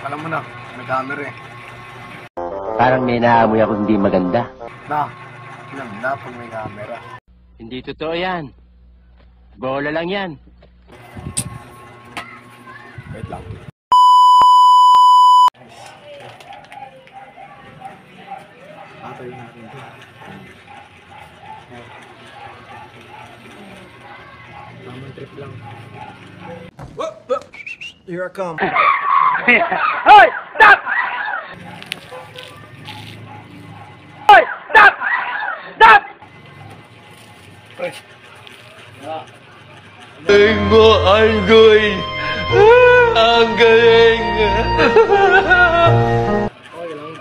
Alam mo na, may camera eh. Parang may naamoy ako hindi maganda. Alam na pag may camera. Hindi totoo yan. Bola lang yan. Wait lang. Patay natin ito. Tamang trip lang. Here I come. Hoy! Stop! Hoy! Stop! Stop! Galing mo, Anggoy! Ang galing! Okay lang.